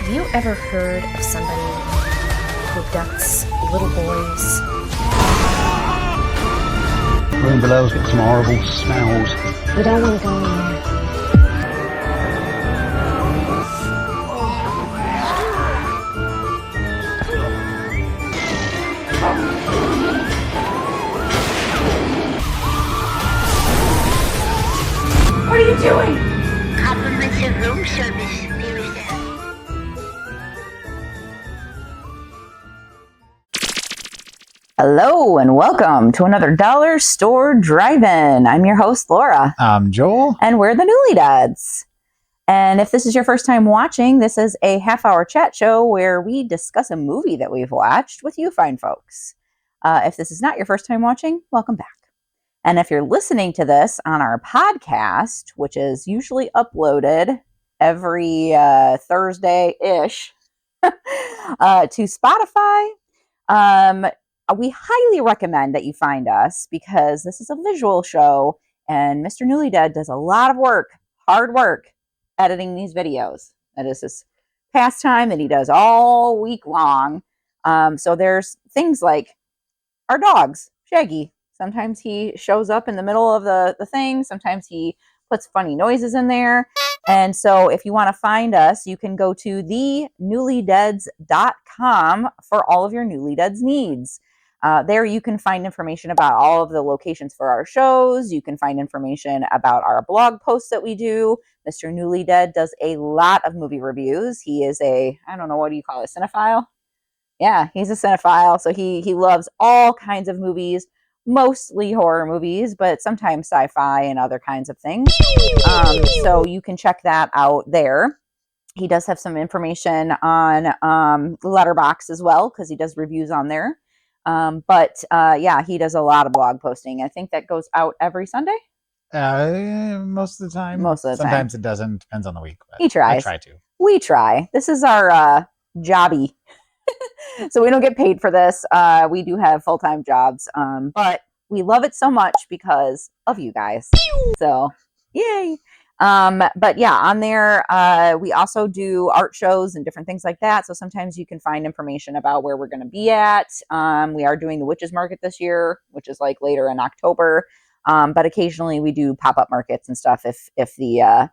Have you ever heard of somebody who abducts little boys? Room below's got some horrible smells. We don't want to go in there. What are you doing? Compliments of room service, dearest Anne. Hello and welcome to another Dollar Store Drive-In. I'm your host, Laura. I'm Joel. And we're the Newly Dads. And if this is your first time watching, this is a half-hour chat show where we discuss a movie that we've watched with you fine folks. If this is not your first time watching, welcome back. And if you're listening to this on our podcast, which is usually uploaded every Thursday-ish to Spotify, we highly recommend that you find us because this is a visual show and Mr. Newly Dead does a lot of work, hard work, editing these videos. That is his pastime that he does all week long. So there's things like our dogs, Shaggy. Sometimes he shows up in the middle of the thing. Sometimes he puts funny noises in there. And so if you want to find us, you can go to thenewlydeads.com for all of your Newly Deads needs. There you can find information about all of the locations for our shows. You can find information about our blog posts that we do. Mr. Newly Dead does a lot of movie reviews. He is I don't know, what do you call it, cinephile? Yeah, he's a cinephile. So he loves all kinds of movies, mostly horror movies, but sometimes sci-fi and other kinds of things. So you can check that out there. He does have some information on Letterboxd as well because he does reviews on there. Yeah, he does a lot of blog posting. I think that goes out every Sunday. Most of the time. Sometimes it doesn't. Depends on the week. But he tries. I try to. We try. This is our jobby. So we don't get paid for this. We do have full-time jobs. But we love it so much because of you guys. So, yay. But yeah, on there, we also do art shows and different things like that. So sometimes you can find information about where we're going to be at. We are doing the Witches Market this year, which is like later in October. But occasionally we do pop-up markets and stuff if the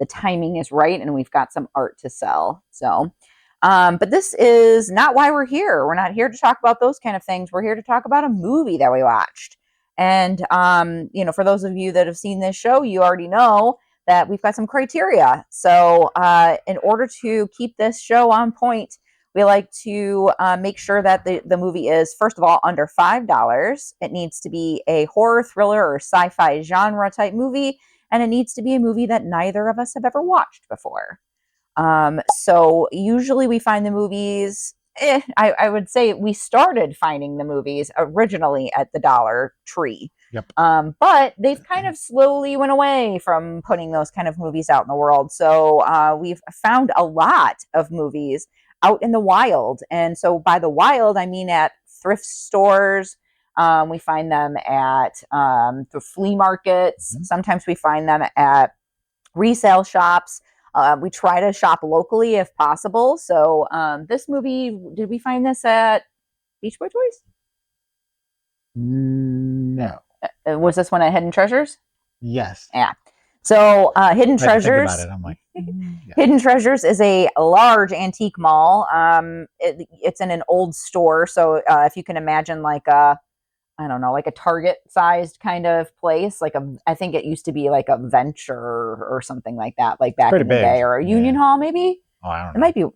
timing is right and we've got some art to sell. So, but this is not why we're here. We're not here to talk about those kind of things. We're here to talk about a movie that we watched. And, for those of you that have seen this show, you already know that we've got some criteria. So in order to keep this show on point, we like to make sure that the movie is, first of all, under $5. It needs to be a horror, thriller, or sci-fi genre type movie. And it needs to be a movie that neither of us have ever watched before. So usually we find the movies... I would say we started finding the movies originally at the Dollar Tree. Yep. But they've kind of slowly went away from putting those kind of movies out in the world. So we've found a lot of movies out in the wild. And so by the wild, I mean at thrift stores. We find them at the flea markets. Mm-hmm. Sometimes we find them at resale shops. We try to shop locally if possible. So this movie, did we find this at Beach Boy Toys? No. Was this one at Hidden Treasures? Yes. Yeah. So Hidden Treasures. Think about it. I'm like, yeah. Hidden Treasures is a large antique mall. It's in an old store. So if you can imagine like a Target-sized kind of place. I think it used to be like a Venture or something like that, like back in the day, or a Union Hall maybe. Oh, I don't know. It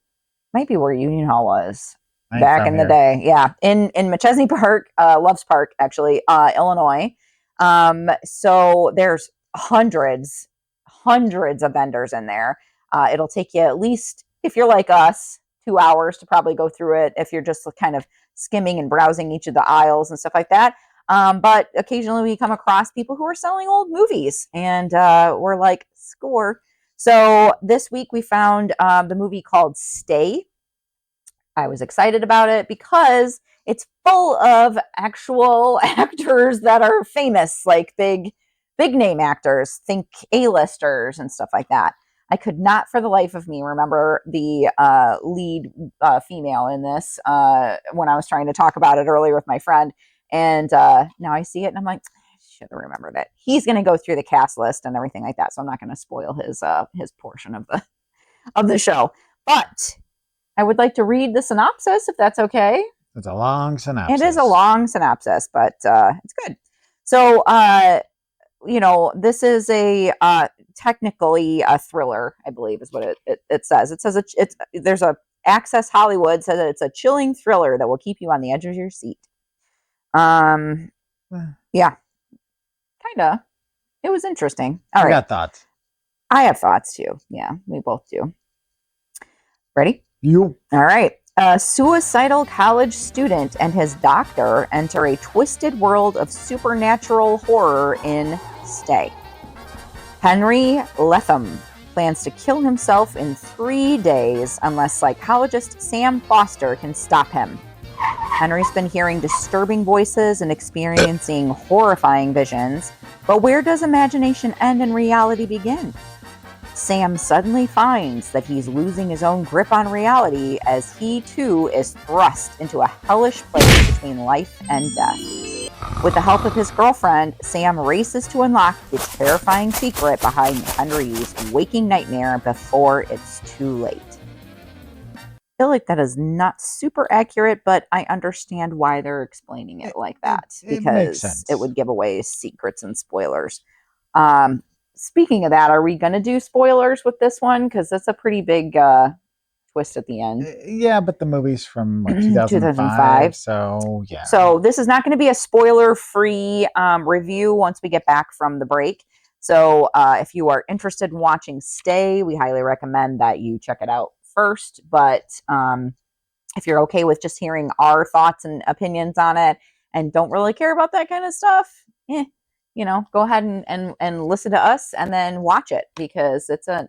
might be where Union Hall was back in the day. Yeah, in McChesney Park, Loves Park, actually, Illinois. So there's hundreds of vendors in there. It'll take you at least, if you're like us, 2 hours to probably go through it. If you're just kind of skimming and browsing each of the aisles and stuff like that. But occasionally we come across people who are selling old movies and we're like, score. So this week we found the movie called Stay. I was excited about it because it's full of actual actors that are famous, like big name actors, think A-listers and stuff like that. I could not for the life of me remember the lead female in this when I was trying to talk about it earlier with my friend. And now I see it and I'm like, I should have remembered it. He's going to go through the cast list and everything like that. So I'm not going to spoil his portion of the show. But I would like to read the synopsis if that's okay. It's a long synopsis. It is a long synopsis, but it's good. So, this is a technically a thriller, I believe is what it says. It says there's a Access Hollywood says that it's a chilling thriller that will keep you on the edge of your seat. Yeah, kind of. It was interesting. All right. I got thoughts. I have thoughts too. Yeah, we both do. Ready? You. All right. A suicidal college student and his doctor enter a twisted world of supernatural horror in Stay. Henry Letham plans to kill himself in 3 days unless psychologist Sam Foster can stop him. Henry's been hearing disturbing voices and experiencing horrifying visions, but where does imagination end and reality begin? Sam suddenly finds that he's losing his own grip on reality as he too is thrust into a hellish place between life and death. With the help of his girlfriend, Sam races to unlock the terrifying secret behind Henry's waking nightmare before it's too late. I feel like that is not super accurate, but I understand why they're explaining it like that because it would give away secrets and spoilers. Speaking of that, are we going to do spoilers with this one? Because that's a pretty big twist at the end. Yeah, but the movie's from 2005. So, yeah. So this is not going to be a spoiler-free review once we get back from the break. So if you are interested in watching Stay, we highly recommend that you check it out first. But if you're okay with just hearing our thoughts and opinions on it and don't really care about that kind of stuff, go ahead and listen to us and then watch it because it's I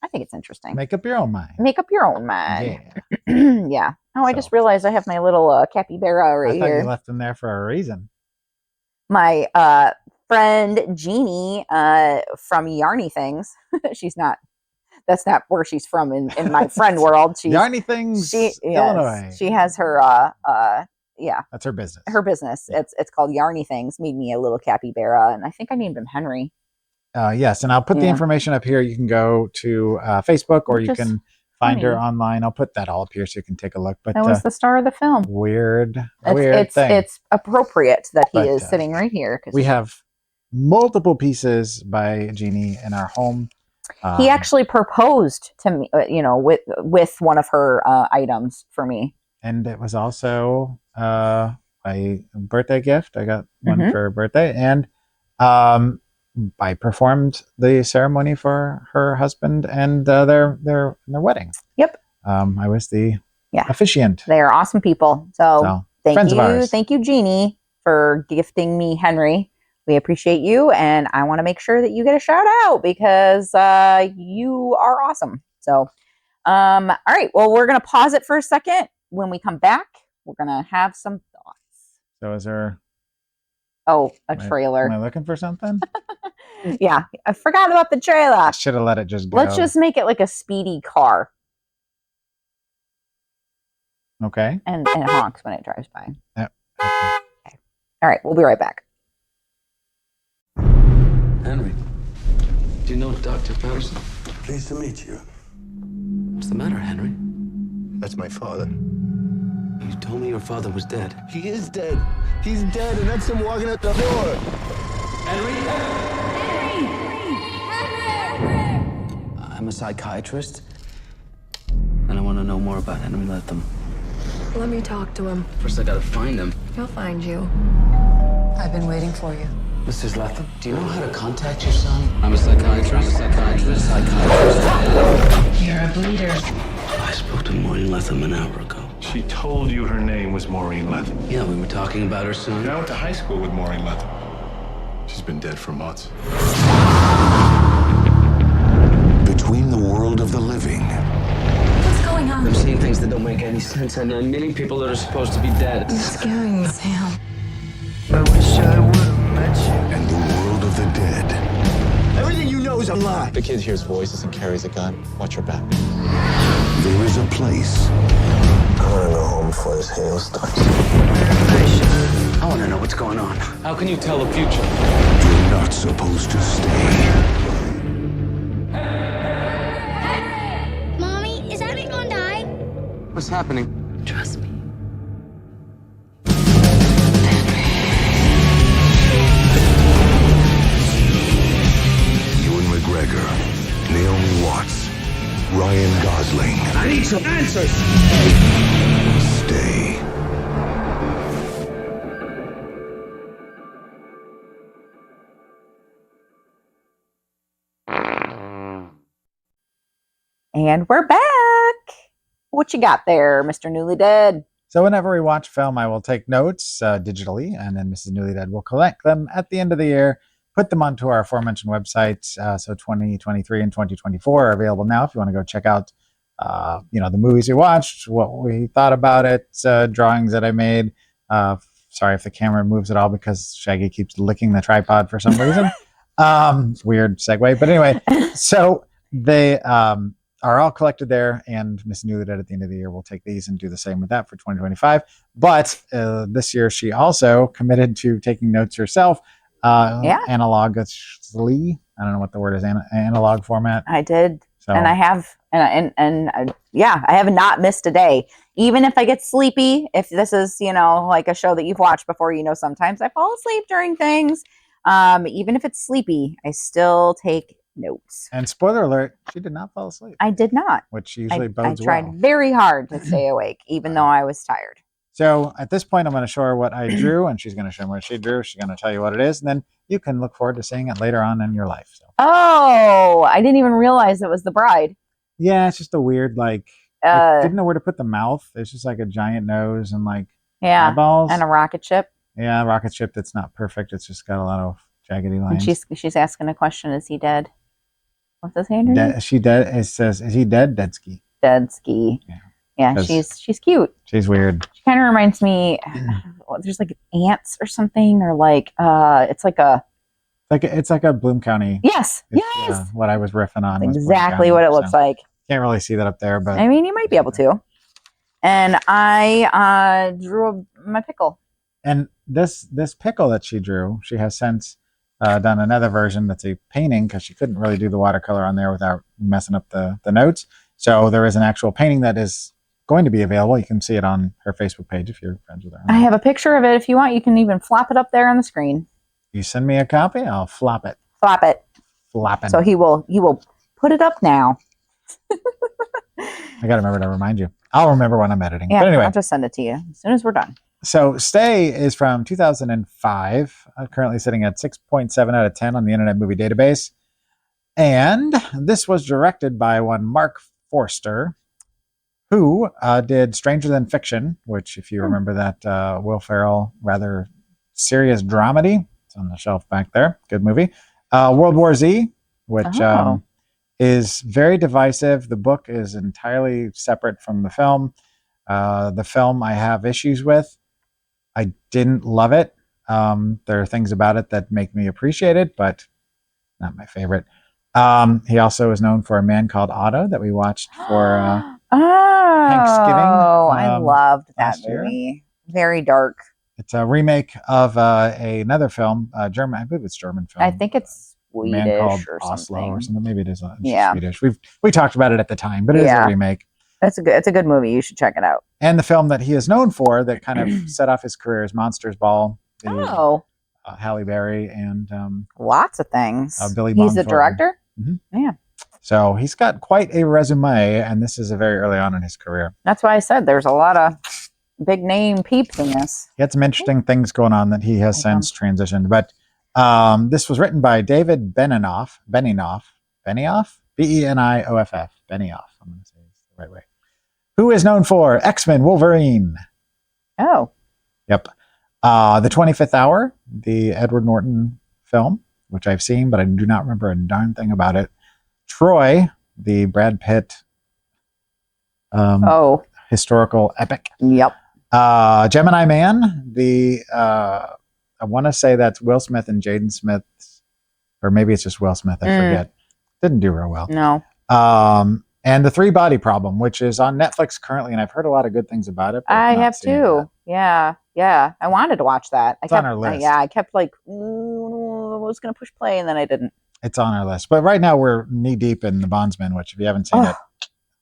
think it's interesting. Make up your own mind. Yeah. Yeah. Oh, I just realized I have my little capybara right here. I thought you left them there for a reason. My friend Jeannie from Yarny Things. That's not where she's from in my friend world. She's Yarny Things, Illinois. She has her that's her business. Yeah. It's called Yarny Things. Made me a little capybara, and I think I named him Henry. Yes, and I'll put the information up here. You can go to Facebook, or you can find her online. I'll put that all up here so you can take a look. But that was the star of the film. Weird thing. It's appropriate that he is sitting right here. We have multiple pieces by Jeannie in our home. He actually proposed to me, with one of her items for me. And it was also a birthday gift. I got one for her birthday. And I performed the ceremony for her husband and their wedding. Yep. I was the officiant. They are awesome people. So thank you. Thank you, Jeannie, for gifting me Henry. We appreciate you. And I want to make sure that you get a shout out because you are awesome. So, all right. Well, we're going to pause it for a second. When we come back, we're going to have some thoughts. So is there... Oh, a trailer. Am I looking for something? Yeah, I forgot about the trailer. I should have let it just go. Let's just make it like a speedy car. Okay. And it honks when it drives by. Yep. Okay. All right, we'll be right back. Henry, do you know Dr. Patterson? Pleased to meet you. What's the matter, Henry? That's my father. You told me your father was dead. He is dead. He's dead, and that's him walking out the door. I'm a psychiatrist, and I want to know more about Henry Letham. Let me talk to him. First, I gotta find him. He'll find you. I've been waiting for you. Mrs. Letham, do you know how to contact your son? I'm a psychiatrist. You're a bleeder. I spoke to Maureen Letham an hour ago. She told you her name was Maureen Letham. Yeah, we were talking about her son. I went to high school with Maureen Letham. She's been dead for months. Between the world of the living What's going on? I'm seeing things that don't make any sense, and I'm meeting people that are supposed to be dead. You're scaring me, Sam. and the world of the dead. Everything you know was a lie. The kid hears voices and carries a gun. Watch your back. There is a place. I want to go home before this hail starts. I want to know what's going on. How can you tell the future? You're not supposed to stay. Mommy, is Abby gonna die? What's happening? Trust me. Ewan McGregor, Naomi Watts, Ryan Gosling. I need some answers. Stay. And we're back. What you got there, Mr. Newly Dead? So whenever we watch film, I will take notes digitally, and then Mrs. Newly Dead will collect them at the end of the year, put them onto our aforementioned websites. So 2023 and 2024 are available now if you want to go check out, the movies we watched, what we thought about it, drawings that I made. Sorry if the camera moves at all because Shaggy keeps licking the tripod for some reason. Weird segue. But anyway, so they are all collected there, and Miss Newly Dead at the end of the year will take these and do the same with that for 2025. But this year she also committed to taking notes herself. Analogously, I don't know what the word is, analog format. I did, So, and I have, I have not missed a day. Even if I get sleepy, if this is, like a show that you've watched before, sometimes I fall asleep during things. Even if it's sleepy, I still take notes. and spoiler alert, she did not fall asleep, I did not. which usually I bodes tried well. very hard to stay awake, even though I was tired. So at this point, I'm going to show her what I drew, and she's going to show me what she drew. She's going to tell you what it is, and then you can look forward to seeing it later on in your life. So Oh, I didn't even realize it was the bride. yeah, it's just a weird, I didn't know where to put the mouth. It's just like a giant nose and Yeah, eyeballs. and a rocket ship. Yeah, a rocket ship that's not perfect. It's just got a lot of jaggedy And lines. she's asking a question: is he dead? What's his name? Is she dead? It says, is he dead? Dead ski. Dead ski. Yeah, 'Cause- she's cute. She's weird. She kind of reminds me. There's like ants or something, or it's like a It's like a Bloom County. yes, It's, yes. what I was riffing on. was Bloom Exactly County, what it looks like. Can't really see that up there, but I mean, you might be able to. And I drew my pickle. and this pickle that she drew, she has since done another version that's a painting because she couldn't really do the watercolor on there without messing up the notes. So there is an actual painting that is going to be available. You can see it on her Facebook page if you're friends with her. I have a picture of it. If you want, you can even flop it up there on the screen. You send me a copy, I'll flop it. Flop it. Flopping. So he will put it up now. I got to remember to remind you. I'll remember when I'm editing. Yeah, But anyway, I'll just send it to you as soon as we're done. so Stay is from 2005, currently sitting at 6.7 out of 10 on the Internet Movie Database. And this was directed by one Mark Forster, who did Stranger Than Fiction, which, if you remember that Will Ferrell rather serious dramedy, it's on the shelf back there. Good movie. World War Z, which is very divisive. The book is entirely separate from the film. The film I have issues with. I didn't love it. There are things about it that make me appreciate it, but not my favorite. He also is known for A Man Called Otto that we watched for Thanksgiving. Oh, I loved that last year. movie. Very dark. It's a remake of another film, German. I believe it's German film. I think it's A Swedish Man Called or Oslo something. or something. Maybe it is Yeah. Swedish. We talked about it at the time, but it is Yeah. a remake. It's a good movie. You should check it out. And the film that he is known for that kind of set off his career is Monsters Ball. Oh, Halle Berry and lots of things. Billy He's Bob the Thornton. director. Mhm. Yeah, So he's got quite a resume, and this is a very early on in his career. that's why I said there's a lot of big name peeps in this. He had some interesting things going on that he has since transitioned. But this was written by David Benioff, Benioff, Benioff, I'm going to say it the right way. Who is known for X-Men Wolverine. Oh, Yep. The 25th Hour, the Edward Norton film, which I've seen, but I do not remember a darn thing about it. Troy, the Brad Pitt historical epic. Yep. Gemini Man, I want to say that's Will Smith and Jaden Smith, or maybe it's just Will Smith, I forget. Didn't do real well. No. And The Three Body Problem, which is on Netflix currently, and I've heard a lot of good things about it. But I I've not have seen it too. yet. Yeah. I wanted to watch that. It's on our list. Yeah, I kept like, I was going to push play, and then I didn't. It's on our list. But right now we're knee deep in The Bondsman, which if you haven't seen it,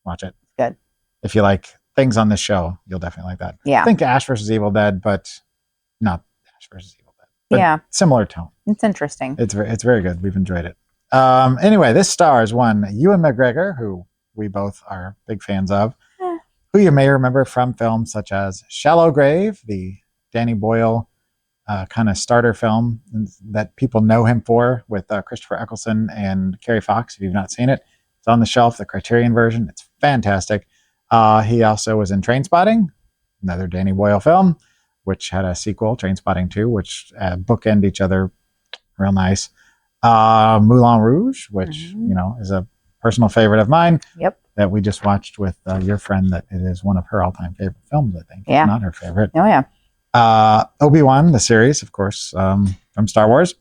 watch it. Good. If you like things on this show, you'll definitely like that. Yeah. I think Ash versus Evil Dead, but not Ash versus Evil Dead. But Yeah. similar tone. It's interesting. It's very good. We've enjoyed it. Anyway, this stars one Ewan McGregor, who we both are big fans of, who you may remember from films such as Shallow Grave, the Danny Boyle kind of starter film that people know him for with Christopher Eccleston and Carrie Fox. If you've not seen it, it's on the shelf, the Criterion version. It's fantastic. He also was in Trainspotting, another Danny Boyle film, which had a sequel, Trainspotting 2, which bookend each other real nice. Moulin Rouge, which is a personal favorite of mine. Yep. That we just watched with your friend. That it is one of her all-time favorite films. I think. Yeah. If not her favorite. Oh yeah. Obi-Wan, the series, of course, from Star Wars,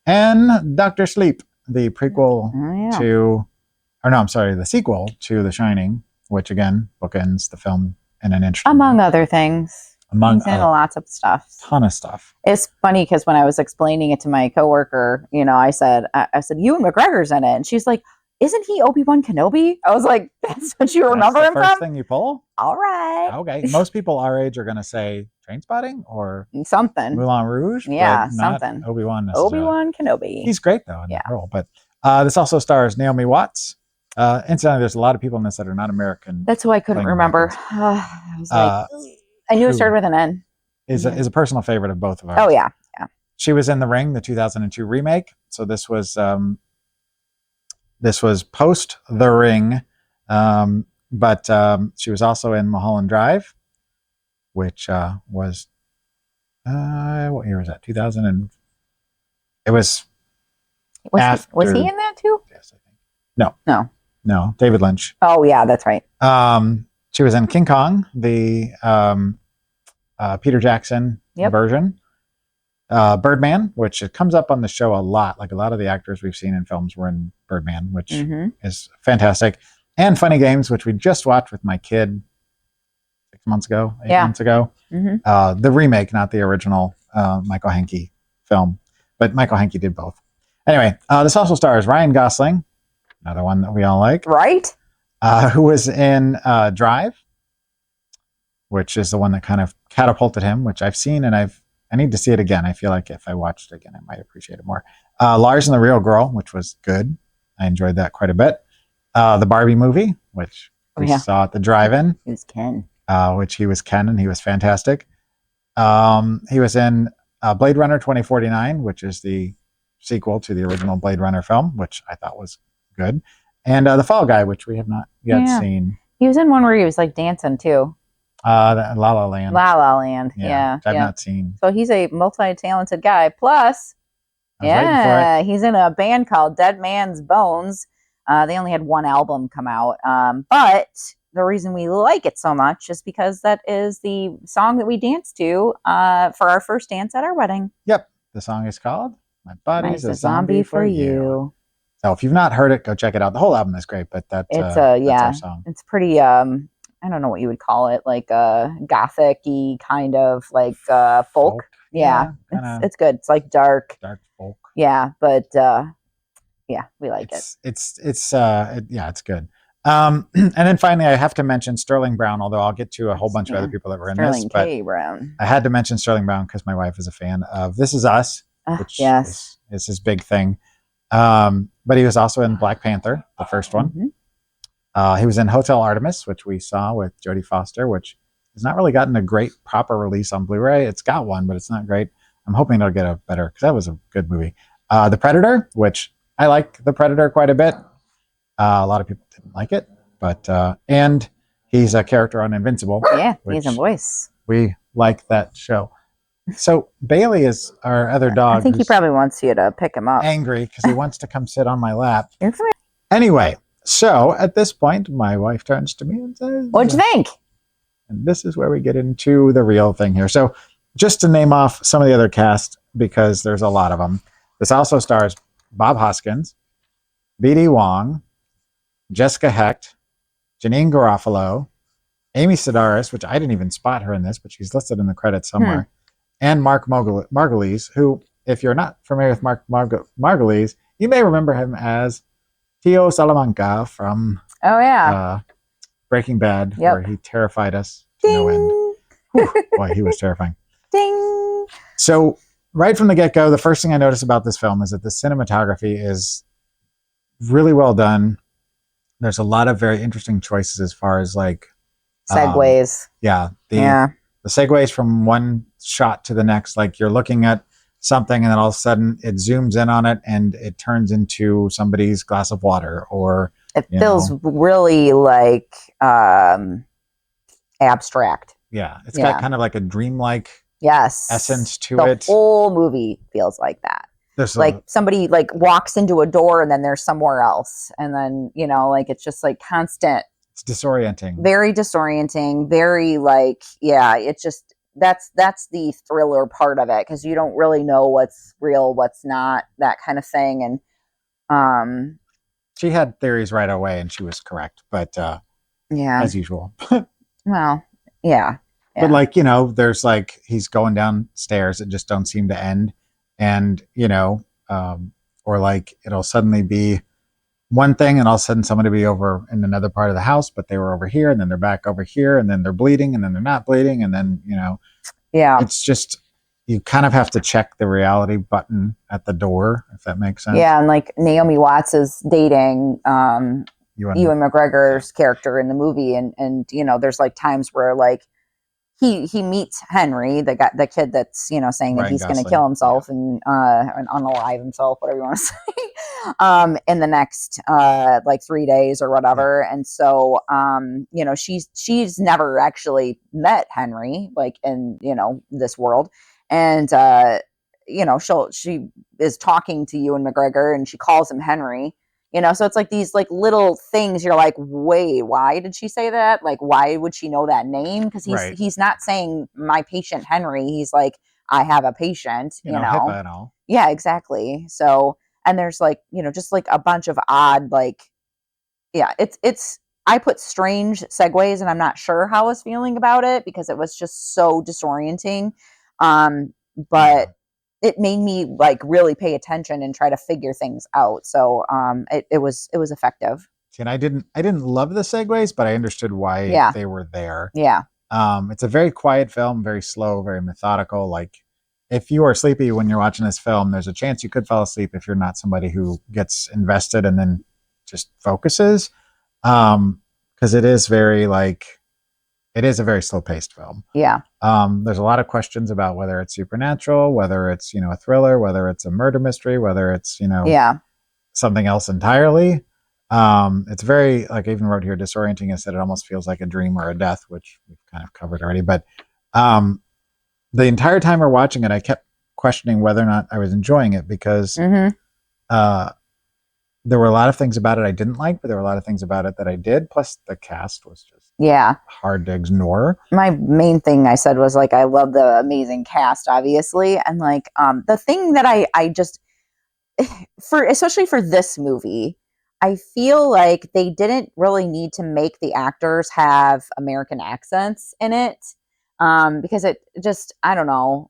and Doctor Sleep, the prequel the sequel to The Shining, which again bookends the film in an interesting. Among other things. He's in lots of stuff. Ton of stuff. It's funny because when I was explaining it to my coworker, I said, Ewan McGregor's in it, and she's like, "Isn't he Obi-Wan Kenobi?" I was like, "That's what you remember him first from?" Thing you pull. All right. Okay. Most people our age are going to say Trainspotting or something. Moulin Rouge. Yeah, but not something. Obi-Wan. Obi-Wan Kenobi. He's great though in that role. But this also stars Naomi Watts. Incidentally, there's a lot of people in this that are not American. That's who I couldn't remember. I was like, I knew it started with an N. Is a personal favorite of both of us. Oh yeah. She was in The Ring, the 2002 remake. So this was post The Ring, but she was also in Mulholland Drive, which was what year was that? 2000 and it was. Was he in that too? Yes, I think. No, David Lynch. Oh yeah, that's right. She was in King Kong, the Peter Jackson version. Birdman, which it comes up on the show a lot. Like a lot of the actors we've seen in films were in Birdman, which is fantastic. And Funny Games, which we just watched with my kid 8 months ago. The remake, not the original Michael Hanke film, but Michael Hanke did both. Anyway, this also stars Ryan Gosling, another one that we all like, right? Who was in Drive, which is the one that kind of catapulted him, which I've seen and I need to see it again. I feel like if I watched it again, I might appreciate it more. Lars and the Real Girl, which was good. I enjoyed that quite a bit. The Barbie movie, which we saw at the drive-in. He was Ken. Which he was Ken, and he was fantastic. He was in Blade Runner 2049, which is the sequel to the original Blade Runner film, which I thought was good. And The Fall Guy, which we have not yet seen. He was in one where he was like dancing too. La La Land. La La Land. Yeah. Which I've not seen. So he's a multi-talented guy. Plus, he's in a band called Dead Man's Bones. They only had one album come out. But the reason we like it so much is because that is the song that we danced to for our first dance at our wedding. Yep. The song is called My Body's a Zombie for You. So if you've not heard it, go check it out. The whole album is great, but that's our song. It's pretty I don't know what you would call it, like gothic-y kind of like folk. Yeah, it's good. It's like dark folk. Yeah, but we like it. It's good. And then finally, I have to mention Sterling Brown, although I'll get to a whole bunch of other people that were in Sterling this. K. Brown. I had to mention Sterling Brown because my wife is a fan of This Is Us, which is his big thing. But he was also in Black Panther, the first one. He was in Hotel Artemis, which we saw with Jodie Foster, which has not really gotten a great proper release on Blu-ray. It's got one, but it's not great. I'm hoping it'll get a better, because that was a good movie. The Predator, which I like The Predator quite a bit. A lot of people didn't like it, but and he's a character on Invincible. Yeah, he has a voice. We like that show. So Bailey is our other dog. I think he probably wants you to pick him up. Angry because he wants to come sit on my lap. You're fine. Anyway, so at this point, my wife turns to me and says, "What'd you think?" And this is where we get into the real thing here. So just to name off some of the other cast, because there's a lot of them. This also stars Bob Hoskins, B.D. Wong, Jessica Hecht, Janine Garofalo, Amy Sedaris, which I didn't even spot her in this, but she's listed in the credits somewhere, and Mark Margulies, who, if you're not familiar with Mark Margulies, you may remember him as Tio Salamanca from Breaking Bad, where he terrified us to no end. Whew, boy, he was terrifying. Ding! So right from the get-go, the first thing I noticed about this film is that the cinematography is really well done. There's a lot of very interesting choices as far as like segues. The segues from one shot to the next, like you're looking at something and then all of a sudden it zooms in on it and it turns into somebody's glass of water, or it feels really like abstract. Yeah, it's got kind of like a dreamlike essence to it. The whole movie feels like that. There's like somebody like walks into a door and then they're somewhere else, and then like it's just like constant. It's disorienting. Very disorienting. Very like it's just that's the thriller part of it, because you don't really know what's real, what's not, that kind of thing. And she had theories right away, and she was correct, but as usual. Well, yeah. But like there's like he's going downstairs that just don't seem to end. And, or like it'll suddenly be one thing and all of a sudden somebody will be over in another part of the house, but they were over here and then they're back over here and then they're bleeding and then they're not bleeding. And then, it's just, you kind of have to check the reality button at the door, if that makes sense. Yeah. And like Naomi Watts is dating Ewan McGregor's character in the movie. And there's like times where like, he meets Henry, the kid that's saying that he's going to kill himself and unalive himself, whatever you want to say, in the next like 3 days or whatever. And so she's never actually met Henry like in this world, and she is talking to Ewan McGregor and she calls him Henry. So it's like these like little things you're like, wait, why did she say that? Like, why would she know that name? Because he's not saying my patient Henry. He's like, I have a patient, HIPAA and all. Yeah, exactly. So, and there's like, just like a bunch of odd, like, it's, I put strange segues and I'm not sure how I was feeling about it because it was just so disorienting. But it made me like really pay attention and try to figure things out. So it was effective. And I didn't love the segues, but I understood why they were there. Yeah. It's a very quiet film, very slow, very methodical. Like if you are sleepy when you're watching this film, there's a chance you could fall asleep if you're not somebody who gets invested and then just focuses. Because it is very like, it is a very slow-paced film. Yeah. There's a lot of questions about whether it's supernatural, whether it's, a thriller, whether it's a murder mystery, whether it's, something else entirely. It's very, like I even wrote here, disorienting. I said it almost feels like a dream or a death, which we've kind of covered already. But the entire time we're watching it, I kept questioning whether or not I was enjoying it because there were a lot of things about it I didn't like, but there were a lot of things about it that I did. Plus the cast was just hard to ignore. My main thing I said was like, I love the amazing cast, obviously. And like, the thing that I just, especially for this movie, I feel like they didn't really need to make the actors have American accents in it. Because it just, I don't know.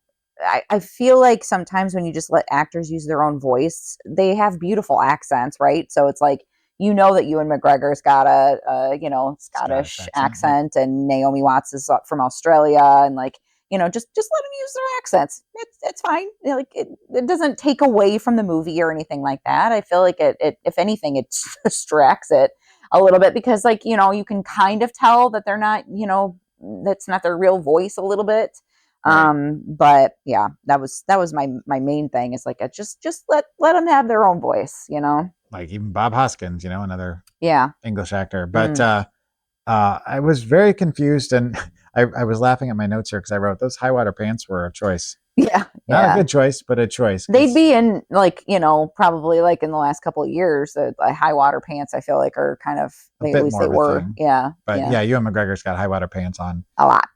I feel like sometimes when you just let actors use their own voice, they have beautiful accents, right? So it's like, that Ewan McGregor's got a Scottish accent, and Naomi Watts is from Australia, and like, just let them use their accents. It's fine. Like it doesn't take away from the movie or anything like that. I feel like it if anything, it distracts it a little bit because like, you can kind of tell that they're not, that's not their real voice a little bit. Right. But yeah, that was my main thing. Is like, just let them have their own voice, Like even Bob Hoskins, another English actor. But I was very confused, and I was laughing at my notes here because I wrote those high water pants were a choice. Yeah, not a good choice, but a choice. They'd be in like probably like in the last couple of years. The high water pants I feel like are kind of at least they were. Thing. Yeah, but Ewan McGregor's got high water pants on a lot.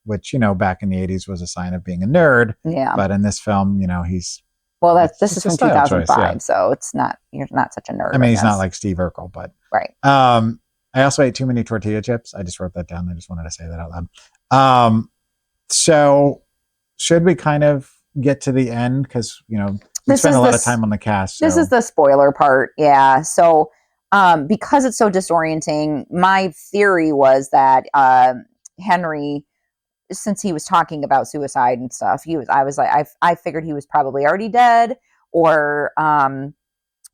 Which back in the 80s was a sign of being a nerd. Yeah. But in this film, he's Well, this It's is a from style choice, 2005, yeah. so it's not, you're not such a nerd. I mean, he's not guess. like Steve Urkel, but right. I also ate too many tortilla chips. I just wrote that down. I just wanted to say that out loud. So should we kind of get to the end? Because, you know, we spent a lot of time on the cast. This is the spoiler part. Yeah. So because it's so disorienting, my theory was that Henry, since he was talking about suicide and stuff, I figured he was probably already dead, or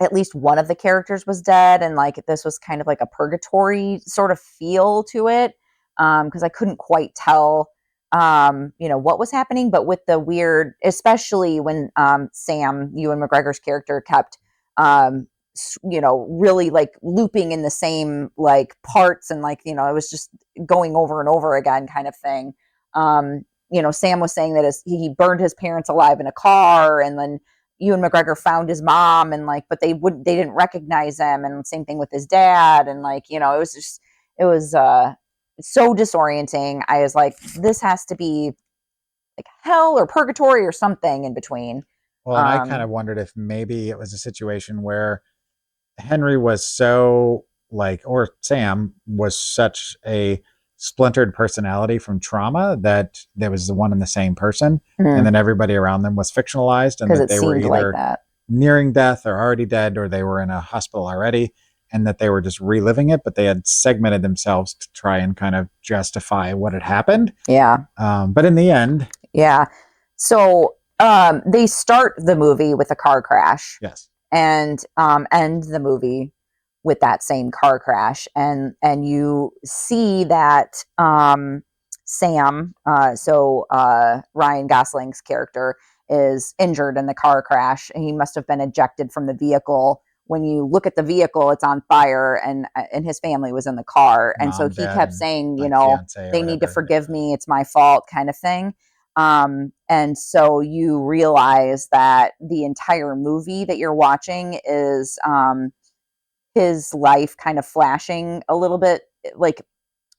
at least one of the characters was dead, and like this was kind of like a purgatory sort of feel to it, because I couldn't quite tell what was happening. But with the weird, especially when Sam, Ewan McGregor's character, kept really like looping in the same like parts, and like, it was just going over and over again kind of thing. Sam was saying that he burned his parents alive in a car, and then Ewan McGregor found his mom, and like, but they didn't recognize him, and same thing with his dad, and like, it was so disorienting. I was like, this has to be like hell or purgatory or something in between. Well, and I kind of wondered if maybe it was a situation where Henry was so like, or Sam was such a splintered personality from trauma that there was the one and the same person, and then everybody around them was fictionalized, and that they were either nearing death or already dead, or they were in a hospital already, and that they were just reliving it, but they had segmented themselves to try and kind of justify what had happened. Yeah. But in the end. Yeah. So they start the movie with a car crash. Yes. And end the movie with that same car crash, and you see that Sam, Ryan Gosling's character, is injured in the car crash. He must have been ejected from the vehicle. When you look at the vehicle, it's on fire, and his family was in the car. And so he kept saying, they need to forgive me. It's my fault, kind of thing. And so you realize that the entire movie that you're watching is his life kind of flashing a little bit, like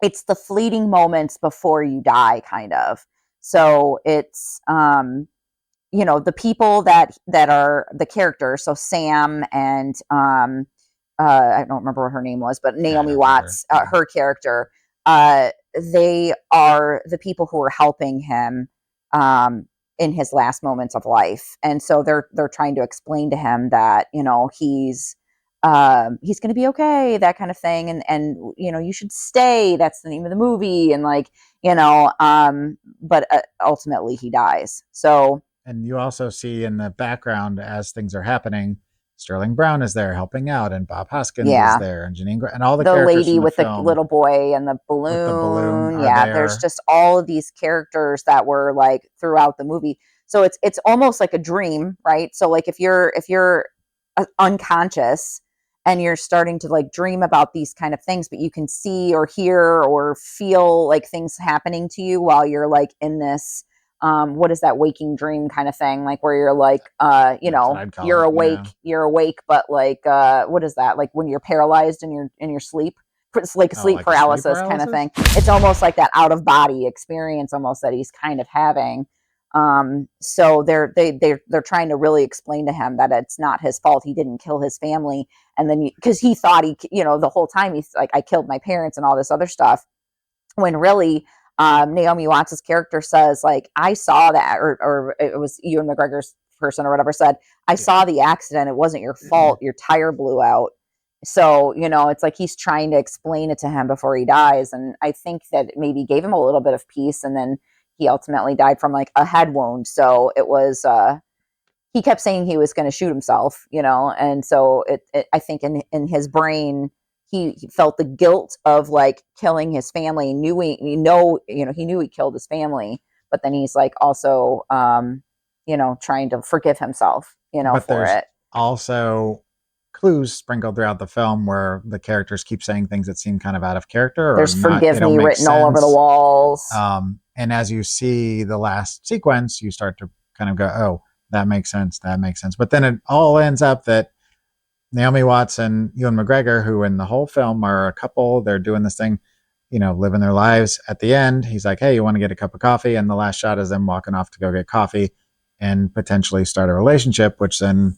it's the fleeting moments before you die, kind of. So it's the people that are the characters, so Sam and I don't remember what her name was, but Naomi Watts, her character, they are the people who are helping him in his last moments of life. And so they're trying to explain to him that, he's going to be okay, that kind of thing. And you should stay. That's the name of the movie. And like, but ultimately he dies. So. And you also see in the background, as things are happening, Sterling Brown is there helping out, and Bob Hoskins is there, and Janine and all the characters lady with the little boy and the balloon. Yeah, there's just all of these characters that were like throughout the movie. So it's almost like a dream, right? So like if you're unconscious and you're starting to like dream about these kind of things, but you can see or hear or feel like things happening to you while you're like in this. What is that waking dream kind of thing? Like where you're like, you're awake, but like, what is that? Like when you're paralyzed in your sleep, it's like sleep paralysis kind of thing. It's almost like that out of body experience almost that he's kind of having. So they're trying to really explain to him that it's not his fault. He didn't kill his family. And then because he thought the whole time he's like, I killed my parents and all this other stuff, when really, Naomi Watts' character says, like, I saw that, or it was Ewan McGregor's person or whatever said, I saw the accident. It wasn't your fault. Your tire blew out. So, it's like he's trying to explain it to him before he dies. And I think that it maybe gave him a little bit of peace. And then he ultimately died from like a head wound. So it was, he kept saying he was going to shoot himself, and so I think in his brain, he felt the guilt of like killing his family. He knew he killed his family, but then he's like also, trying to forgive himself, but for it. Also clues sprinkled throughout the film where the characters keep saying things that seem kind of out of character. There's forgive me written all over the walls. And as you see the last sequence, you start to kind of go, oh, that makes sense. That makes sense. But then it all ends up that Naomi Watts and Ewan McGregor, who in the whole film are a couple, they're doing this thing, living their lives. At the end, he's like, hey, you want to get a cup of coffee? And the last shot is them walking off to go get coffee. and potentially start a relationship, which then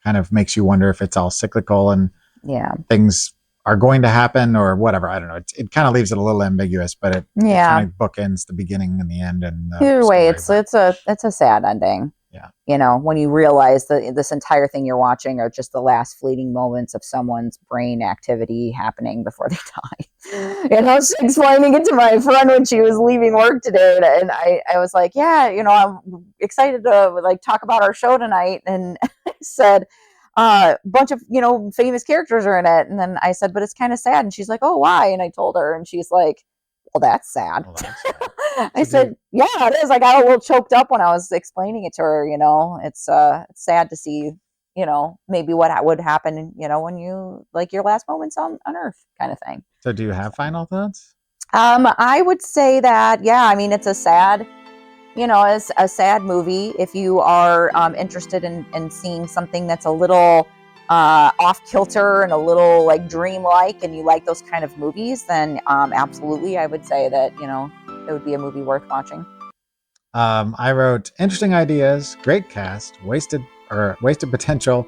kind of makes you wonder if it's all cyclical and Yeah. things are going to happen or whatever. I don't know. It kind of leaves it a little ambiguous, but it kind of bookends the beginning and the end. And Either way, it's a sad ending. Yeah. You know, when you realize that this entire thing you're watching are just the last fleeting moments of someone's brain activity happening before they die. And I was explaining it to my friend when she was leaving work today, and I was like, yeah, you know, I'm excited to like talk about our show tonight. And I said, a bunch of, you know, famous characters are in it. And then I said, but it's kind of sad. And she's like, oh, why? And I told her, and she's like, well, that's sad. I said, yeah, it is. I got a little choked up when I was explaining it to her. You know, it's sad to see, you know, maybe what would happen, you know, when you like your last moments on Earth kind of thing. So do you have final thoughts? I would say that, yeah, I mean, it's a sad, you know, it's a sad movie. If you are interested in seeing something that's a little off kilter and a little like dreamlike, and you like those kind of movies, then absolutely, I would say that, you know, it would be a movie worth watching. I wrote interesting ideas, great cast, wasted potential,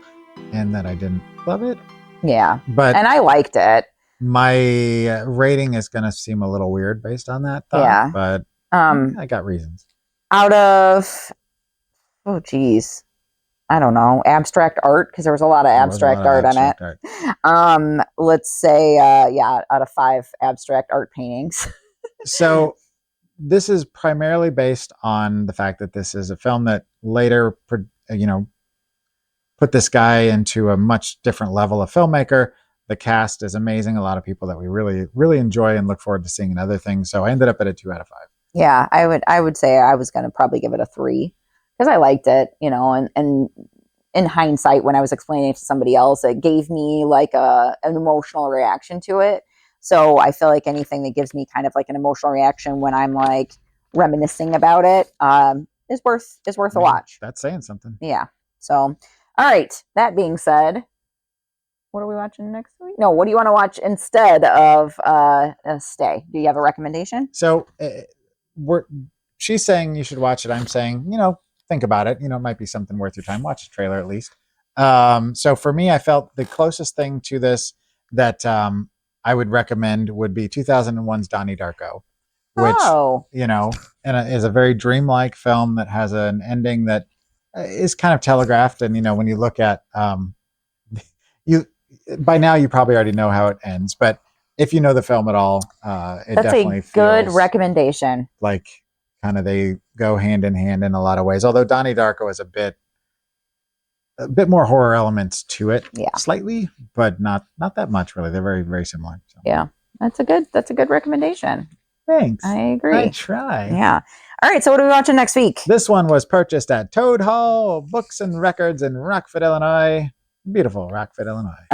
and that I didn't love it. Yeah, but and I liked it. My rating is going to seem a little weird based on that thought, yeah, but I got reasons. Out of, oh geez, I don't know, abstract art, because there was a lot of abstract art on it. Let's say, yeah, out of 5 abstract art paintings. So this is primarily based on the fact that this is a film that later, you know, put this guy into a much different level of filmmaker. The cast is amazing. A lot of people that we really, really enjoy and look forward to seeing in other things. So I ended up at a 2 out of 5. Yeah, I would say I was going to probably give it a 3 because I liked it, you know, and in hindsight, when I was explaining it to somebody else, it gave me like an emotional reaction to it. So I feel like anything that gives me kind of like an emotional reaction when I'm like reminiscing about it is worth a watch. That's saying something. Yeah. So, all right. That being said, what are we watching next week? No, what do you want to watch instead of Stay? Do you have a recommendation? So she's saying you should watch it. I'm saying, you know, think about it. You know, it might be something worth your time. Watch the trailer at least. So for me, I felt the closest thing to this that I would recommend would be 2001's Donnie Darko, which, you know, and is a very dreamlike film that has an ending that is kind of telegraphed. And, you know, when you look at by now you probably already know how it ends, but if you know the film at all, it That's definitely a good feels recommendation. like kind of they go hand in hand in a lot of ways. Although Donnie Darko is a bit more horror elements to it, slightly, but not that much really. They're very, very similar. So. Yeah, that's a good recommendation. Thanks. I agree. I try. Yeah. All right. So what are we watching next week? This one was purchased at Toad Hall Books and Records in Rockford, Illinois. Beautiful Rockford, Illinois.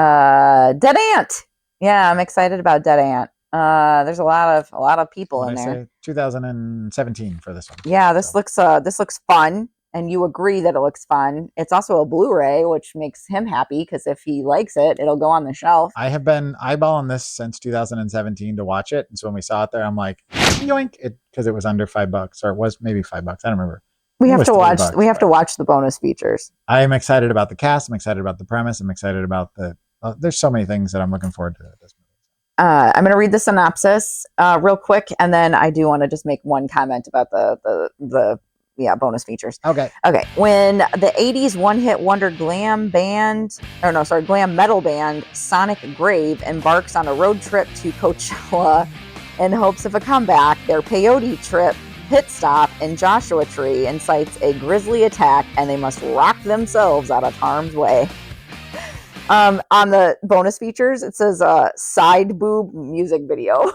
Dead Ant. Yeah, I'm excited about Dead Ant. There's a lot of people in there. 2017 for this one. Yeah, this looks fun, and you agree that it looks fun. It's also a Blu-ray, which makes him happy because if he likes it, it'll go on the shelf. I have been eyeballing this since 2017 to watch it, and so when we saw it there, I'm like, yoink! Because it was under $5, or it was maybe $5. I don't remember. We have to watch. We have to watch the bonus features. I am excited about the cast. I'm excited about the premise. I'm excited about the. There's so many things that I'm looking forward to this movie. I'm going to read the synopsis real quick, and then I do want to just make one comment about the bonus features. Okay. When the 80s one-hit wonder glam metal band Sonic Grave embarks on a road trip to Coachella in hopes of a comeback, their peyote trip pit stop in Joshua Tree incites a grisly attack, and they must rock themselves out of harm's way. On the bonus features, it says side boob music video.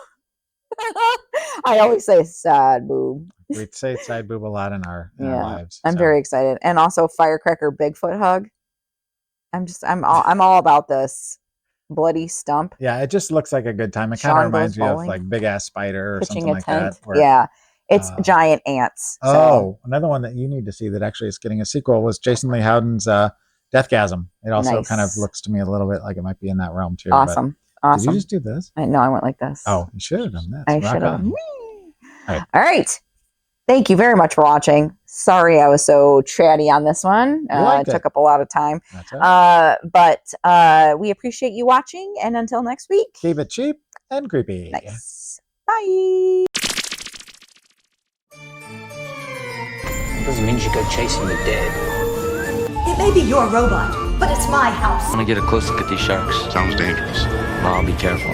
I always say sad boob. We say side boob a lot in our lives. I'm very excited. And also firecracker Bigfoot hug. I'm all about this. Bloody stump. Yeah, it just looks like a good time. It kind of reminds me of like Big Ass Spider or something like that. Yeah. It's giant ants. Another one that you need to see that actually is getting a sequel was Jason Lee Howden's Deathgasm. It also kind of looks to me a little bit like it might be in that realm too. Awesome. Did you just do this? No, I went like this. Oh, you should have done that. I should have. All right. Thank you very much for watching. Sorry, I was so chatty on this one. liked It took it. up a lot of time. That's it. But we appreciate you watching. And until next week, Keep it cheap and creepy. nice. Bye. Doesn't mean you go chasing the dead. It may be your robot, but it's my house. I want to get a close look at these sharks. Sounds dangerous. Well, I'll be careful.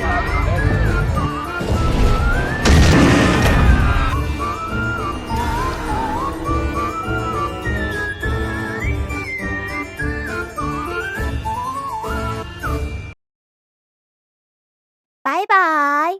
Bye bye.